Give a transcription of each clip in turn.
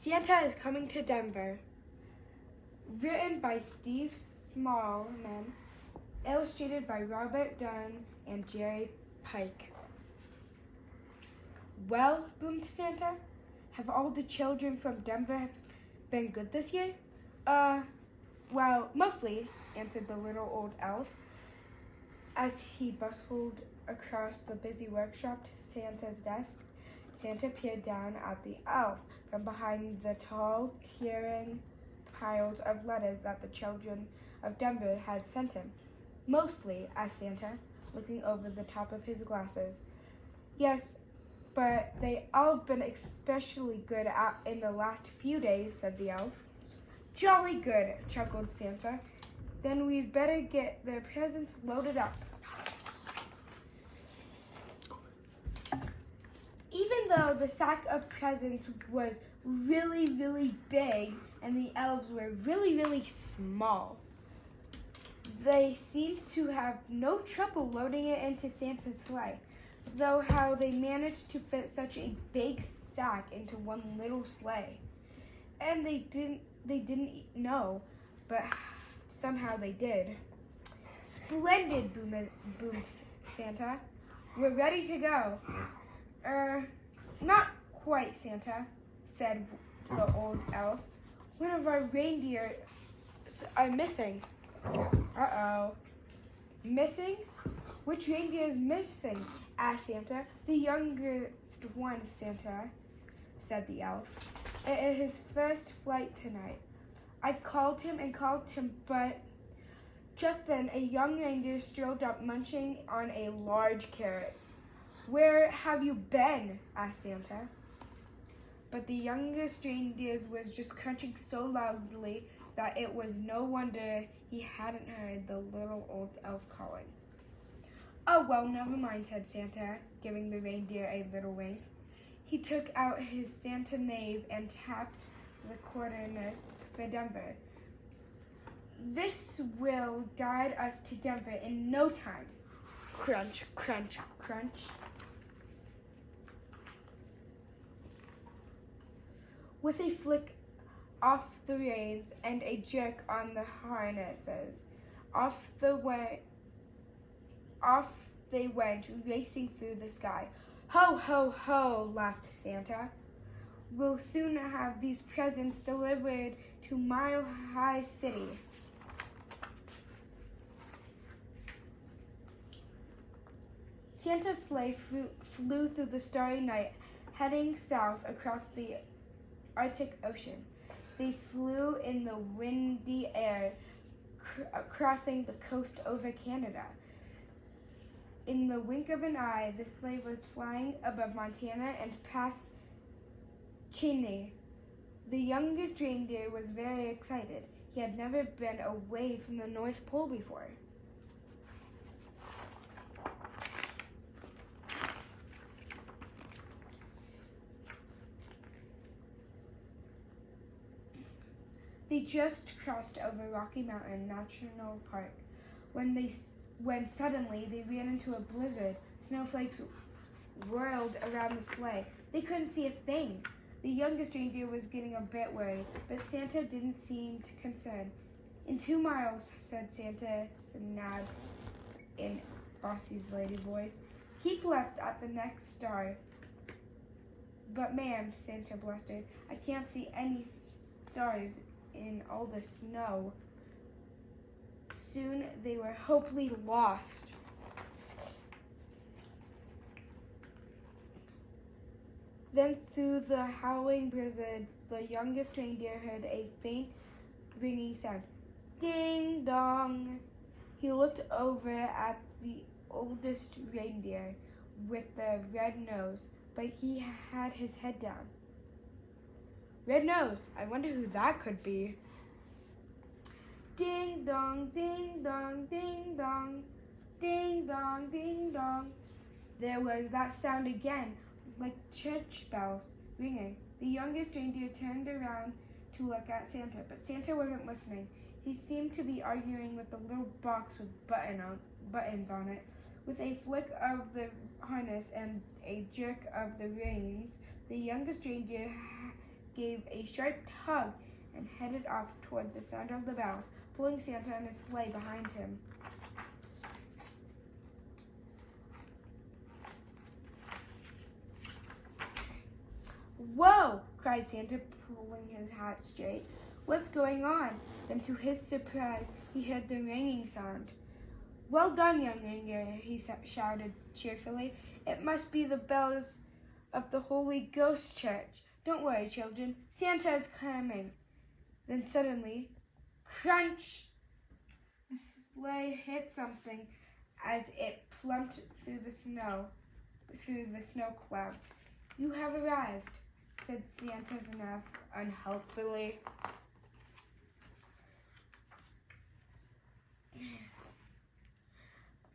Santa is Coming to Denver. Written by Steve Smallman. Illustrated by Robert Dunn and Jerry Pike. Well, boomed Santa, have all the children from Denver been good this year? Well, mostly, answered the little old elf. As he bustled across the busy workshop to Santa's desk, Santa peered down at the elf from behind the tall, tearing piles of letters that the children of Denver had sent him. Mostly, asked Santa, looking over the top of his glasses. Yes, but they all been especially good in the last few days, said the elf. Jolly good, chuckled Santa. Then we'd better get their presents loaded up. Even though the sack of presents was really, really big and the elves were really, really small, they seemed to have no trouble loading it into Santa's sleigh, though how they managed to fit such a big sack into one little sleigh. And they didn't know, but somehow they did. Splendid, boomed Santa. We're ready to go. Not quite, Santa, said the old elf. One of our reindeer are missing. Uh-oh. Missing? Which reindeer is missing? Asked Santa. The youngest one, Santa, said the elf. It is his first flight tonight. I've called him, but just then a young reindeer strolled up munching on a large carrot. Where have you been? Asked Santa. But the youngest reindeer was just crunching so loudly that it was no wonder he hadn't heard the little old elf calling. Oh, well, never mind, said Santa, giving the reindeer a little wink. He took out his Santa knave and tapped the coordinates for Denver. This will guide us to Denver in no time. Crunch, crunch, crunch. With a flick off the reins and a jerk on the harnesses, off they went, racing through the sky. Ho, ho, ho, laughed Santa. We'll soon have these presents delivered to Mile High City. Santa's sleigh flew through the starry night, heading south across the Arctic Ocean. They flew in the windy air, crossing the coast over Canada. In the wink of an eye, the sleigh was flying above Montana and past Chile. The youngest reindeer was very excited. He had never been away from the North Pole before. They just crossed over Rocky Mountain National Park when suddenly they ran into a blizzard. Snowflakes whirled around the sleigh. They couldn't see a thing. The youngest reindeer was getting a bit worried, but Santa didn't seem concerned. In 2 miles, said Santa, snapped in Bossy's lady voice. Keep left at the next star. But ma'am, Santa blustered, I can't see any stars in all the snow. Soon they were hopelessly lost. Then through the howling blizzard, the youngest reindeer heard a faint ringing sound. Ding dong! He looked over at the oldest reindeer with the red nose, but he had his head down. Red nose, I wonder who that could be. Ding dong, ding dong, ding dong, ding dong, ding dong. There was that sound again, like church bells ringing. The youngest reindeer turned around to look at Santa, but Santa wasn't listening. He seemed to be arguing with the little box with buttons on it. With a flick of the harness and a jerk of the reins, the youngest reindeer gave a sharp tug and headed off toward the sound of the bells, pulling Santa and his sleigh behind him. "Whoa!" cried Santa, pulling his hat straight. "What's going on?" Then to his surprise, he heard the ringing sound. "Well done, young reindeer," he shouted cheerfully. "It must be the bells of the Holy Ghost Church. Don't worry, children. Santa is coming." Then suddenly, crunch! The sleigh hit something as it plumped through the snow clouds. "You have arrived," said Santa's enough unhelpfully.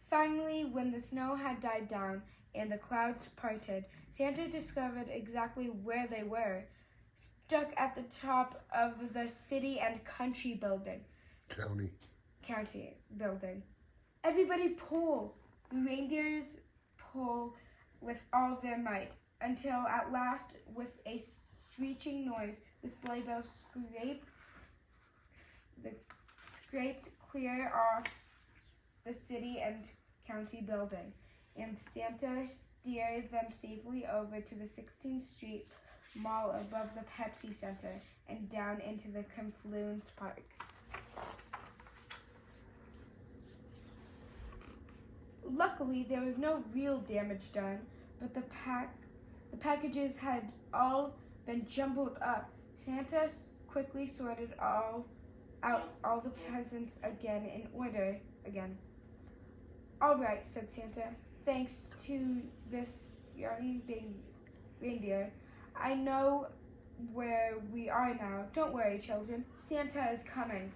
Finally, when the snow had died down and the clouds parted, Santa discovered exactly where they were, stuck at the top of the city and country building. County building. "Everybody pull!" The reindeers pull with all their might, until at last, with a screeching noise, the sleigh bells scraped clear off the city and county building, and Santa steered them safely over to the 16th Street Mall above the Pepsi Center and down into the Confluence Park. Luckily, there was no real damage done, but the packages had all been jumbled up. Santa quickly sorted out all the presents in order again. "All right," said Santa. "Thanks to this young reindeer, I know where we are now. Don't worry, children. Santa is coming."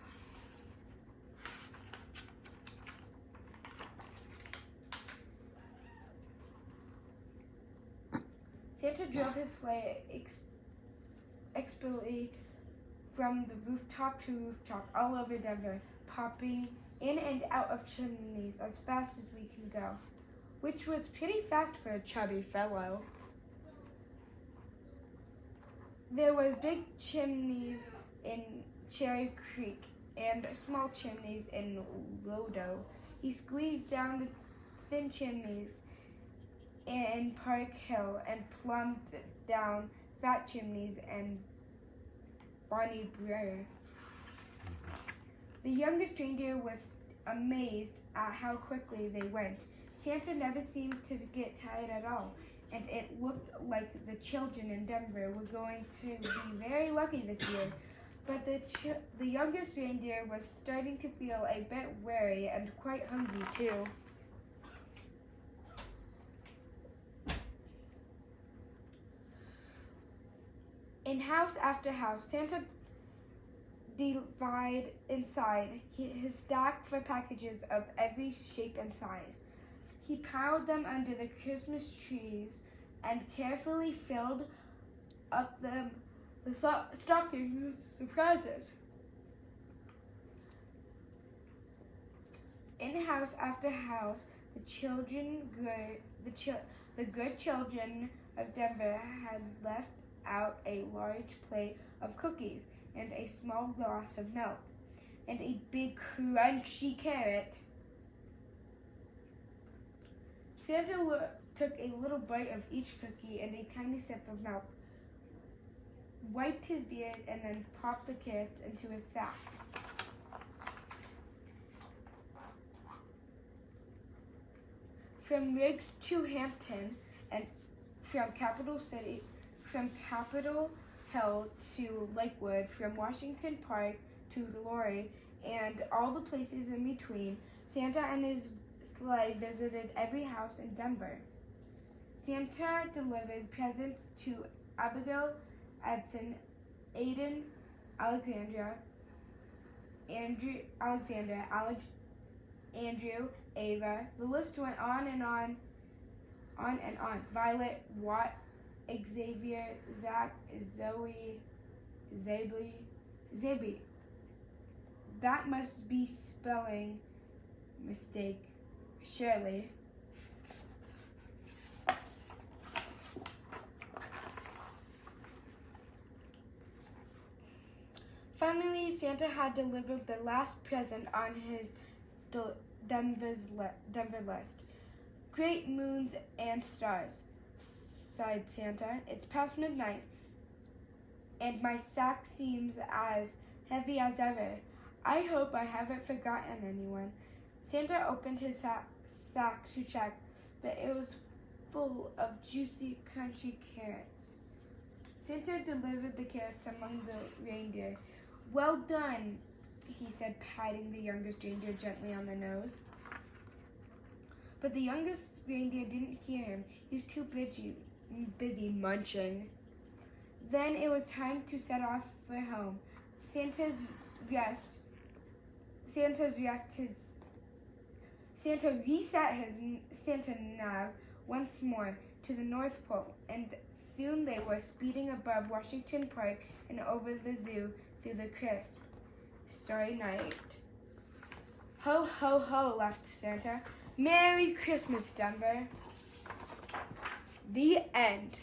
Santa drove his sleigh expertly from the rooftop to rooftop all over Denver, popping in and out of chimneys as fast as we can go, which was pretty fast for a chubby fellow. There was big chimneys in Cherry Creek and small chimneys in Lodo. He squeezed down the thin chimneys in Park Hill and plumbed down fat chimneys in Bonnie Brewer. The youngest reindeer was amazed at how quickly they went. Santa never seemed to get tired at all, and it looked like the children in Denver were going to be very lucky this year. But the youngest reindeer was starting to feel a bit weary and quite hungry too. In house after house, Santa divided inside his stack for packages of every shape and size. He piled them under the Christmas trees and carefully filled up the stockings with surprises. In house after house, the good children of Denver had left out a large plate of cookies and a small glass of milk and a big crunchy carrot. Santa took a little bite of each cookie and a tiny sip of milk, wiped his beard, and then popped the carrots into his sack. From Riggs to Hampton and from Capitol Hill to Lakewood, from Washington Park to Lorry, and all the places in between, Santa and his sleigh visited every house in Denver. Santa delivered presents to Abigail, Edson, Aiden, Alexander, Andrew, Ava. The list went on and on. Violet, Watt, Xavier, Zach, Zoe, Zabi. That must be spelling mistake, surely. Finally, Santa had delivered the last present on his Denver list. Great moons and stars, sighed Santa. It's past midnight, and my sack seems as heavy as ever. I hope I haven't forgotten anyone. Santa opened his sack to check, but it was full of juicy, crunchy carrots. Santa delivered the carrots among the reindeer. Well done, he said, patting the youngest reindeer gently on the nose. But the youngest reindeer didn't hear him. He was too busy munching. Then it was time to set off for home. Santa reset his Santa nav once more to the North Pole, and soon they were speeding above Washington Park and over the zoo through the crisp, starry night. Ho, ho, ho, laughed Santa. Merry Christmas, Denver. The end.